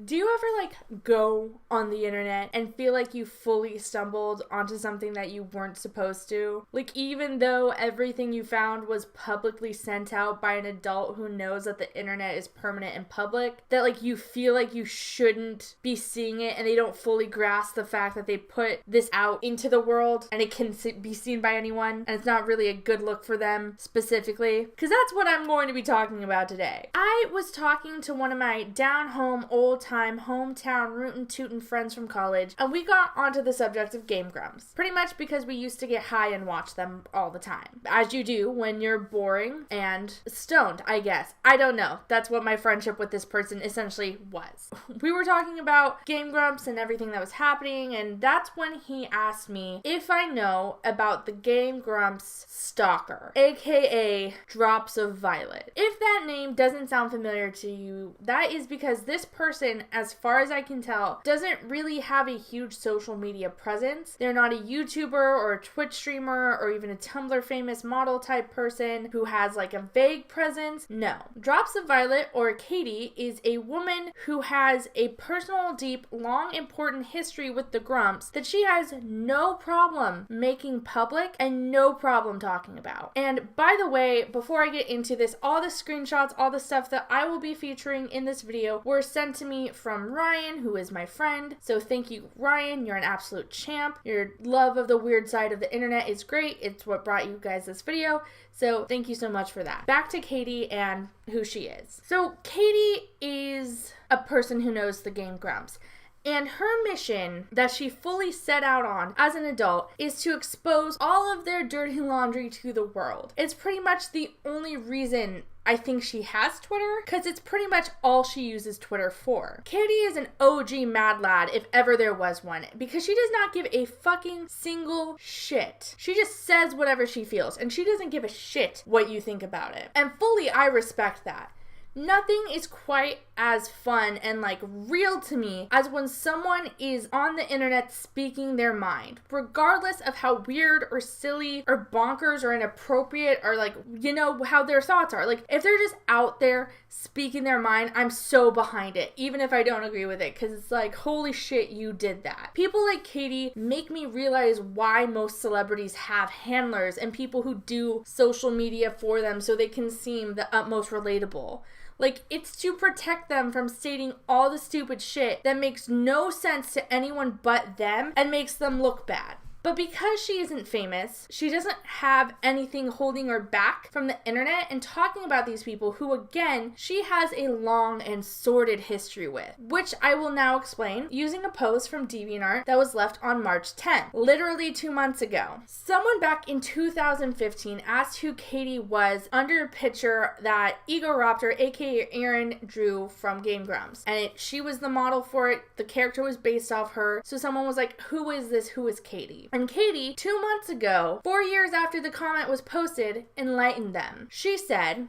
Do you ever, like, go on the internet and feel like you fully stumbled onto something that you weren't supposed to? Like, even though everything you found was publicly sent out by an adult who knows that the internet is permanent and public, that, like, you feel like you shouldn't be seeing it, and they don't fully grasp the fact that they put this out into the world and it can be seen by anyone, and it's not really a good look for them specifically? Because that's what I'm going to be talking about today. I was talking to one of my down-home, old-time, hometown, rootin' friends from college, and we got onto the subject of Game Grumps. Pretty much because we used to get high and watch them all the time. As you do when you're boring and stoned, I guess. I don't know. That's what my friendship with this person essentially was. We were talking about Game Grumps and everything that was happening, and that's when he asked me if I know about the Game Grumps stalker, aka Drops of Violet. If that name doesn't sound familiar to you, that is because this person, as far as I can tell, doesn't really have a huge social media presence. They're not a YouTuber or a Twitch streamer or even a Tumblr famous model type person who has like a vague presence. No. Drops of Violet, or Katie, is a woman who has a personal, deep, long, important history with the Grumps that she has no problem making public and no problem talking about. And by the way, before I get into this, all the screenshots, all the stuff that I will be featuring in this video were sent to me from Ryan, who is my friend. So thank you, Ryan. You're an absolute champ. Your love of the weird side of the internet is great. It's what brought you guys this video. So thank you so much for that. Back to Katie and who she is. So Katie is a person who knows the Game Grumps. And her mission that she fully set out on as an adult is to expose all of their dirty laundry to the world. It's pretty much the only reason I think she has Twitter, because it's pretty much all she uses Twitter for. Katie is an OG mad lad if ever there was one, because she does not give a fucking single shit. She just says whatever she feels, and she doesn't give a shit what you think about it. And fully, I respect that. Nothing is quite as fun and like real to me as when someone is on the internet speaking their mind, regardless of how weird or silly or bonkers or inappropriate or like, you know, how their thoughts are. Like, if they're just out there speaking their mind, I'm so behind it, even if I don't agree with it, because it's like, holy shit, you did that. People like Katie make me realize why most celebrities have handlers and people who do social media for them so they can seem the utmost relatable. Like, it's to protect them from stating all the stupid shit that makes no sense to anyone but them and makes them look bad. But because she isn't famous, she doesn't have anything holding her back from the internet and talking about these people who, again, she has a long and sordid history with, which I will now explain using a post from DeviantArt that was left on March 10th, literally 2 months ago. Someone back in 2015 asked who Katie was under a picture that Egoraptor, aka Aaron, drew from Game Grumps. And she was the model for it. The character was based off her. So someone was like, who is this? Who is Katie? And Katie, 2 months ago, 4 years after the comment was posted, enlightened them. She said,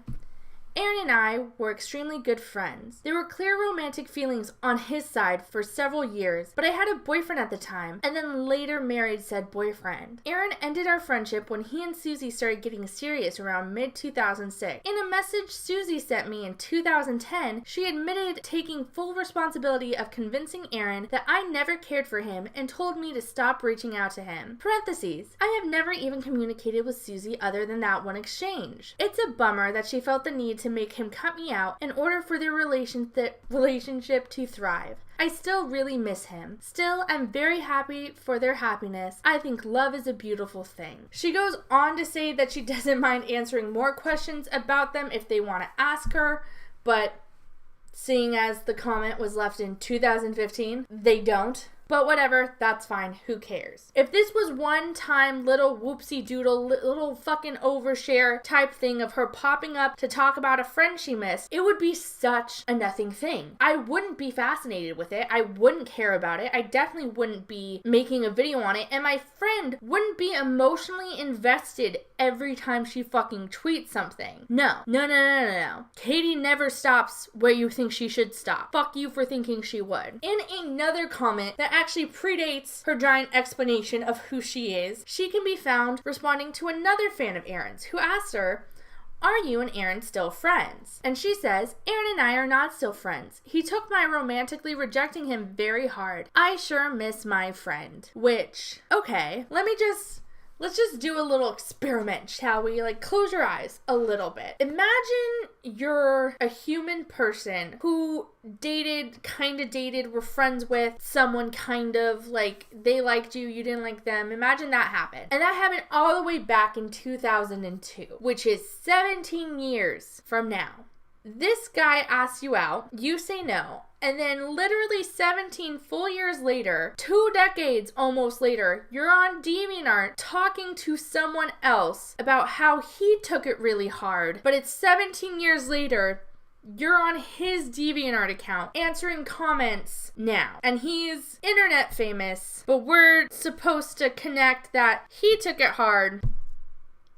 Aaron and I were extremely good friends. There were clear romantic feelings on his side for several years, but I had a boyfriend at the time, and then later married said boyfriend. Aaron ended our friendship when he and Susie started getting serious around mid-2006. In a message Susie sent me in 2010, she admitted taking full responsibility of convincing Aaron that I never cared for him and told me to stop reaching out to him. Parentheses, I have never even communicated with Susie other than that one exchange. It's a bummer that she felt the need to make him cut me out in order for their relationship to thrive. I still really miss him. Still, I'm very happy for their happiness. I think love is a beautiful thing. She goes on to say that she doesn't mind answering more questions about them if they want to ask her, but seeing as the comment was left in 2015, they don't. But whatever, that's fine, who cares? If this was one time little whoopsie doodle, little fucking overshare type thing of her popping up to talk about a friend she missed, it would be such a nothing thing. I wouldn't be fascinated with it, I wouldn't care about it, I definitely wouldn't be making a video on it, and my friend wouldn't be emotionally invested every time she fucking tweets something. No. Katie never stops where you think she should stop. Fuck you for thinking she would. In another comment that actually predates her giant explanation of who she is, she can be found responding to another fan of Aaron's who asked her, Are you and Aaron still friends? And she says, Aaron and I are not still friends. He took my romantically rejecting him very hard. I sure miss my friend. Which, okay, let's just do a little experiment, shall we? Like, close your eyes a little bit. Imagine you're a human person who were friends with someone like they liked you, you didn't like them. Imagine that happened. And that happened all the way back in 2002, which is 17 years from now. This guy asks you out, you say no, and then literally 17 full years later, 2 decades almost later, you're on DeviantArt talking to someone else about how he took it really hard, but it's 17 years later, you're on his DeviantArt account answering comments now. And he's internet famous, but we're supposed to connect that he took it hard.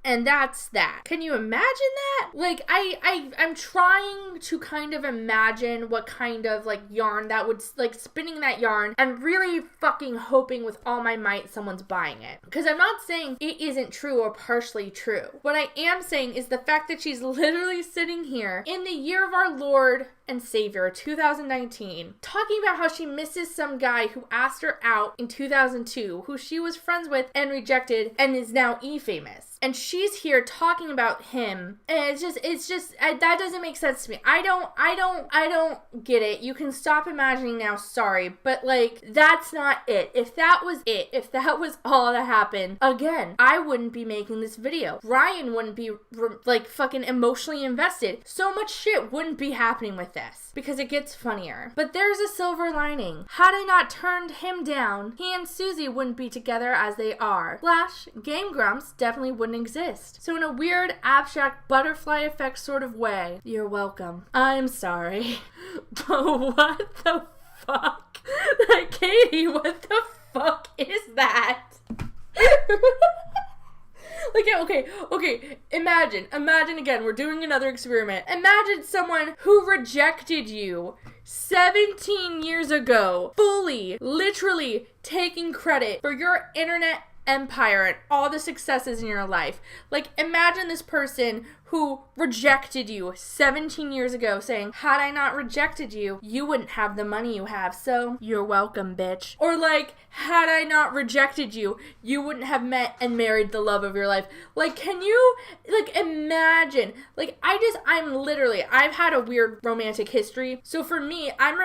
And that's that. Can you imagine that? Like, I'm trying to kind of imagine what kind of, like, yarn that would, like, spinning that yarn and really fucking hoping with all my might someone's buying it. Because I'm not saying it isn't true or partially true. What I am saying is the fact that she's literally sitting here in the year of our Lord and Savior, 2019, talking about how she misses some guy who asked her out in 2002, who she was friends with and rejected and is now E-famous. And she's here talking about him, and that doesn't make sense to me. I don't get it. You can stop imagining now, sorry, but like, that's not it. If that was all that happened, again, I wouldn't be making this video. Ryan wouldn't be like fucking emotionally invested. So much shit wouldn't be happening with this, because it gets funnier. But there's a silver lining. Had I not turned him down, he and Susie wouldn't be together as they are. Game Grumps definitely wouldn't exist. So in a weird, abstract, butterfly effect sort of way, you're welcome. I'm sorry. But what the fuck? Like, Katie, what the fuck is that? Like, okay, imagine again, we're doing another experiment. Imagine someone who rejected you 17 years ago, fully, literally taking credit for your internet empire and all the successes in your life. Like, imagine this person who rejected you 17 years ago saying, had I not rejected you, you wouldn't have the money you have, so you're welcome, bitch. Or like, had I not rejected you, you wouldn't have met and married the love of your life. Like, can you, like, imagine? Like, I've had a weird romantic history. So for me, I'm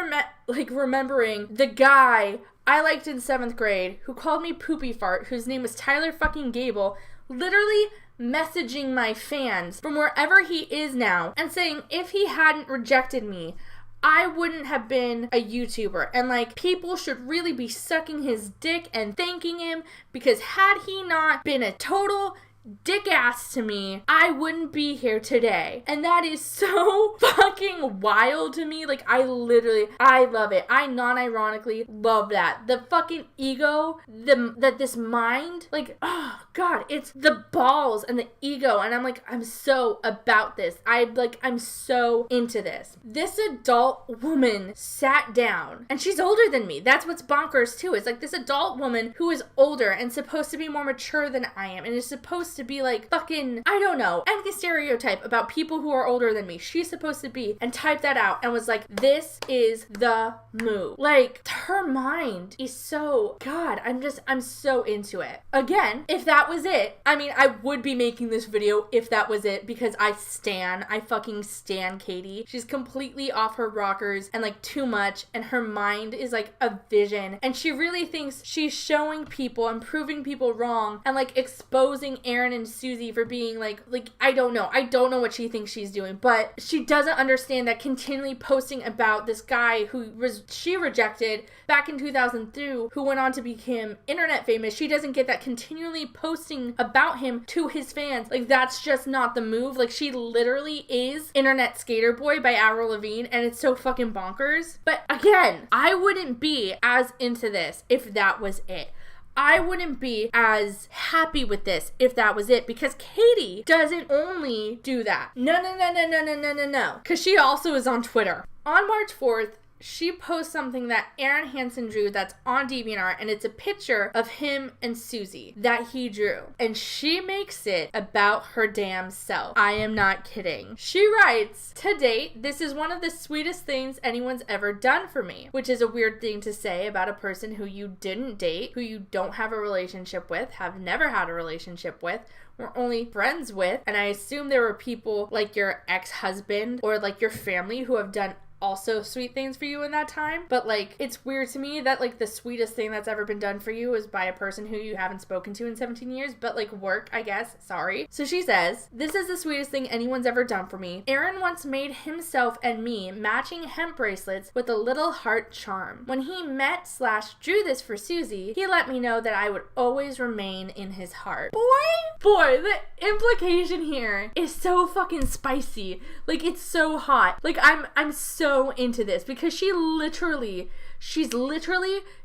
remembering the guy I liked in 7th grade who called me poopy fart, whose name was Tyler fucking Gable, literally messaging my fans from wherever he is now and saying if he hadn't rejected me, I wouldn't have been a YouTuber. And like, people should really be sucking his dick and thanking him, because had he not been a total dick ass to me, I wouldn't be here today. And that is so fucking wild to me. Like, I love it. I non-ironically love that. The fucking ego, that this mind, like, oh god, it's the balls and the ego. And I'm like, I'm so about this. I'm so into this. This adult woman sat down, and she's older than me. That's what's bonkers too. It's like this adult woman who is older and supposed to be more mature than I am, and is supposed to be like fucking, I don't know, any stereotype about people who are older than me. She's supposed to be, and typed that out and was like, this is the move. Like, her mind is so, god, I'm so into it. Again, if that was it, I mean, I would be making this video if that was it, because I fucking stan Katie. She's completely off her rockers and like too much, and her mind is like a vision, and she really thinks she's showing people and proving people wrong and like exposing Aaron and Susie for being like I don't know what she thinks she's doing, but she doesn't understand that continually posting about this guy who she rejected back in 2002, who went on to become internet famous. She doesn't get that continually posting about him to his fans. Like, that's just not the move. Like, she literally is Internet Skater Boy by Avril Lavigne, and it's so fucking bonkers. But again, I wouldn't be as into this if that was it. I wouldn't be as happy with this if that was it, because Katie doesn't only do that. No. Because she also is on Twitter. On March 4th, she posts something that Aaron Hansen drew that's on DeviantArt, and it's a picture of him and Susie that he drew. And she makes it about her damn self. I am not kidding. She writes, "To date, this is one of the sweetest things anyone's ever done for me," which is a weird thing to say about a person who you didn't date, who you don't have a relationship with, have never had a relationship with, were only friends with, and I assume there were people like your ex-husband or like your family who have done also sweet things for you in that time. But like, it's weird to me that like the sweetest thing that's ever been done for you is by a person who you haven't spoken to in 17 years, but like work, I guess. Sorry. So she says, "This is the sweetest thing anyone's ever done for me. Aaron once made himself and me matching hemp bracelets with a little heart charm. When he met/drew this for Susie, he let me know that I would always remain in his heart." Boy, the implication here is so fucking spicy. Like, it's so hot. Like, I'm so into this because she's literally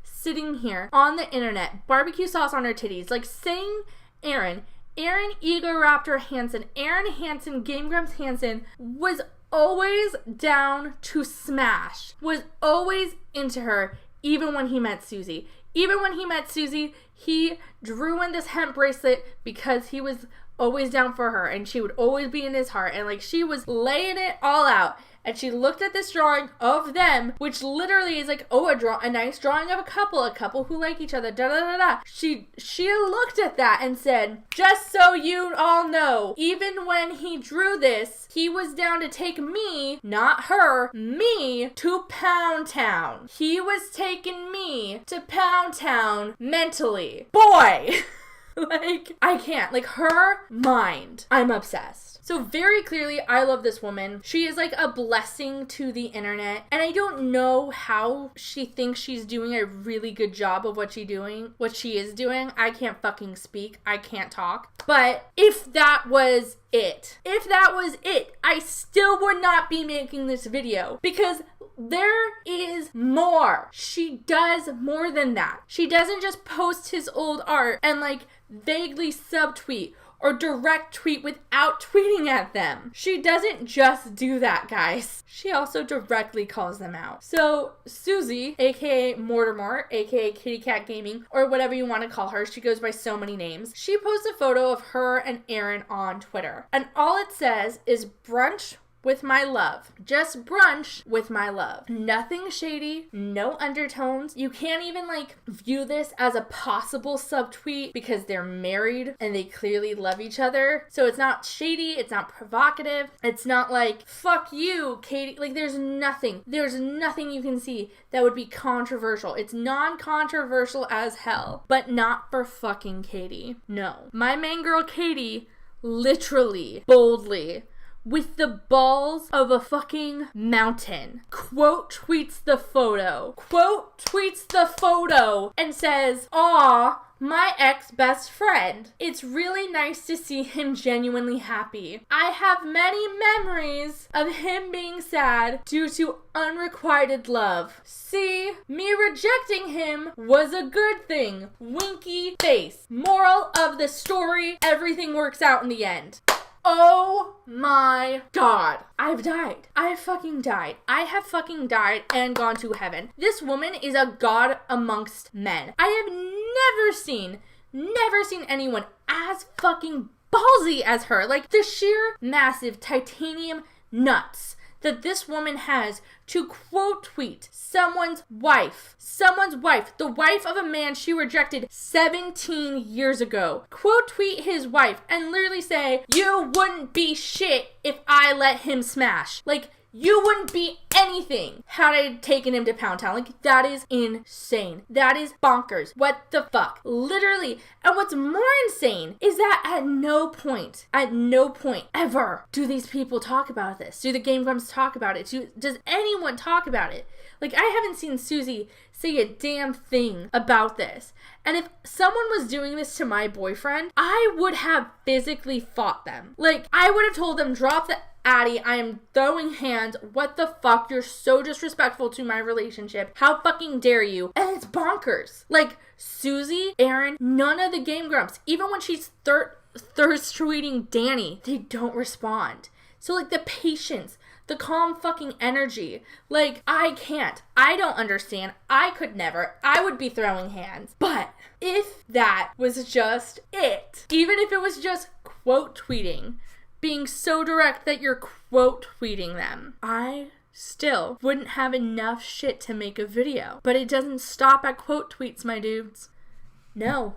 sitting here on the internet, barbecue sauce on her titties, like saying Aaron Egoraptor Hansen, Aaron Hansen, Game Grumps Hansen was always down to smash, was always into her, even when he met Susie. Even when he met Susie, he drew in this hemp bracelet because he was always down for her and she would always be in his heart, and like she was laying it all out. And she looked at this drawing of them, which literally is like, oh, a nice drawing of a couple who like each other, da da da da. She looked at that and said, "Just so you all know, even when he drew this, he was down to take me, not her, me, to Pound Town. He was taking me to Pound Town mentally." Boy! Like, I can't. Like, her mind. I'm obsessed. So very clearly, I love this woman. She is like a blessing to the internet. And I don't know how she thinks she's doing a really good job of what she is doing. I can't fucking speak. I can't talk. But if that was it, I still would not be making this video because there is more. She does more than that. She doesn't just post his old art and like vaguely subtweet or direct tweet without tweeting at them. She doesn't just do that, guys. She also directly calls them out. So Susie, aka Mortimer, aka Kitty Cat Gaming, or whatever you want to call her, she goes by so many names. She posts a photo of her and Aaron on Twitter. And all it says is brunch with my love. Just brunch with my love. Nothing shady, no undertones. You can't even like view this as a possible subtweet because they're married and they clearly love each other. So it's not shady, it's not provocative. It's not like, fuck you, Katie. Like there's nothing you can see that would be controversial. It's non-controversial as hell, but not for fucking Katie. No. My main girl Katie literally, boldly, with the balls of a fucking mountain, quote tweets the photo and says, "Aw, my ex-best friend. It's really nice to see him genuinely happy. I have many memories of him being sad due to unrequited love. See, me rejecting him was a good thing. Winky face. Moral of the story, everything works out in the end." Oh my god. I've died. I have fucking died. I have fucking died and gone to heaven. This woman is a god amongst men. I have never seen anyone as fucking ballsy as her. Like the sheer massive titanium nuts that this woman has to quote tweet someone's wife, the wife of a man she rejected 17 years ago, quote tweet his wife and literally say, "You wouldn't be shit if I let him smash." Like, you wouldn't be anything had I taken him to Pound Town. Like, that is insane. That is bonkers. What the fuck? Literally. And what's more insane is that at no point ever do these people talk about this. Do the Game Grumps talk about it? Does anyone talk about it? Like, I haven't seen Susie say a damn thing about this. And if someone was doing this to my boyfriend, I would have physically fought them. Like, I would have told them, drop the Addie, I am throwing hands. What the fuck? You're so disrespectful to my relationship. How fucking dare you? And it's bonkers. Like, Susie, Aaron, none of the Game Grumps, even when she's thirst tweeting Danny, they don't respond. So like the patience, The calm fucking energy. Like, I can't. I don't understand. I could never. I would be throwing hands. But if that was just it, even if it was just quote tweeting, being so direct that you're quote tweeting them, I still wouldn't have enough shit to make a video. But it doesn't stop at quote tweets, my dudes. No.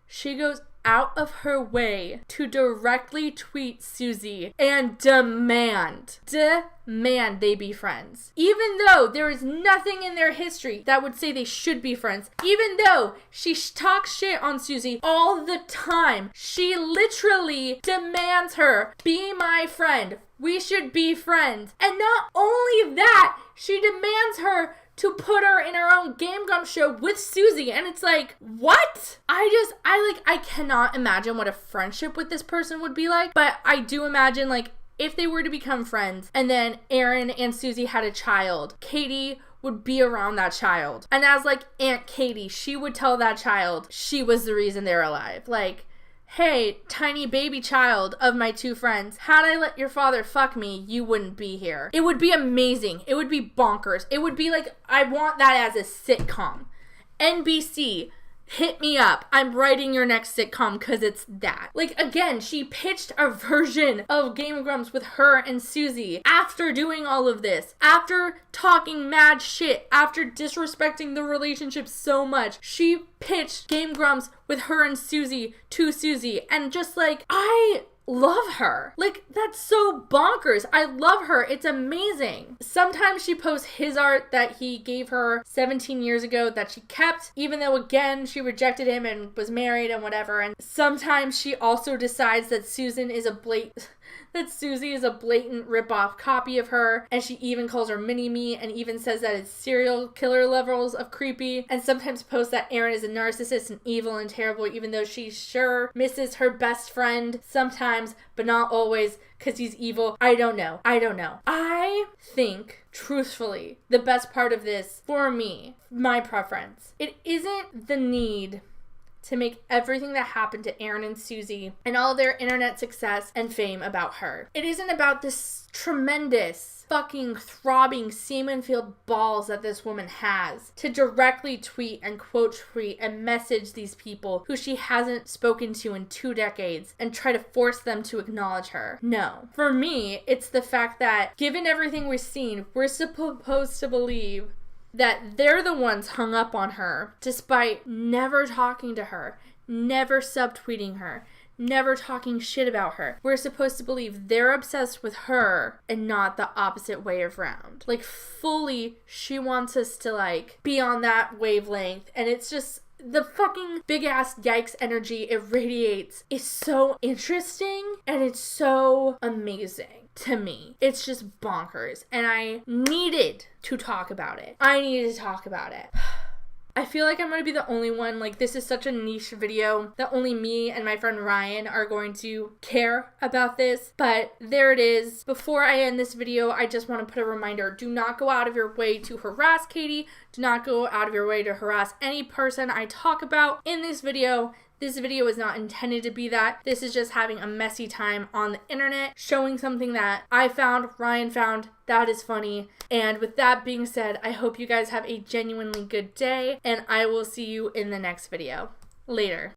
She goes out of her way to directly tweet Susie and demand they be friends. Even though there is nothing in their history that would say they should be friends. Even though she talks shit on Susie all the time. She literally demands her, be my friend. We should be friends. And not only that, she demands her to put her in her own Game Grumps show with Susie. And it's like, what? I cannot imagine what a friendship with this person would be like. But I do imagine, like, if they were to become friends and then Aaron and Susie had a child, Katie would be around that child. And as, like, Aunt Katie, she would tell that child she was the reason they're alive. Like, hey, tiny baby child of my two friends, had I let your father fuck me, you wouldn't be here. It would be amazing. It would be bonkers. It would be like, I want that as a sitcom. NBC, hit me up. I'm writing your next sitcom because it's that. Like, again, she pitched a version of Game Grumps with her and Susie after doing all of this, after talking mad shit, after disrespecting the relationship so much. She pitched Game Grumps with her and Susie to Susie, and just like, I love her. Like, that's so bonkers. I love her. It's amazing. Sometimes she posts his art that he gave her 17 years ago that she kept, even though, again, she rejected him and was married and whatever. And sometimes she also decides that Susie is a blatant rip-off copy of her, and she even calls her mini-me and even says that it's serial killer levels of creepy, and sometimes posts that Aaron is a narcissist and evil and terrible, even though she sure misses her best friend sometimes, but not always, because he's evil. I don't know. I think, truthfully, the best part of this, for me, my preference, it isn't the need to make everything that happened to Aaron and Susie and all their internet success and fame about her. It isn't about this tremendous fucking throbbing semen-filled balls that this woman has to directly tweet and quote tweet and message these people who she hasn't spoken to in 2 decades and try to force them to acknowledge her. No. For me, it's the fact that given everything we've seen, we're supposed to believe that they're the ones hung up on her, despite never talking to her, never subtweeting her, never talking shit about her. We're supposed to believe they're obsessed with her and not the opposite way around. Like, fully, she wants us to, like, be on that wavelength, and it's just, the fucking big-ass yikes energy it radiates is so interesting, and it's so amazing. To me, it's just bonkers, and I needed to talk about it. I feel like I'm going to be the only one, like, this is such a niche video that only me and my friend Ryan are going to care about this, but there it is. Before I end this video, I just want to put a reminder, do not go out of your way to harass Katie, do not go out of your way to harass any person I talk about in this video. This video is not intended to be that. This is just having a messy time on the internet, showing something that I found, Ryan found, that is funny. And with that being said, I hope you guys have a genuinely good day, and I will see you in the next video. Later.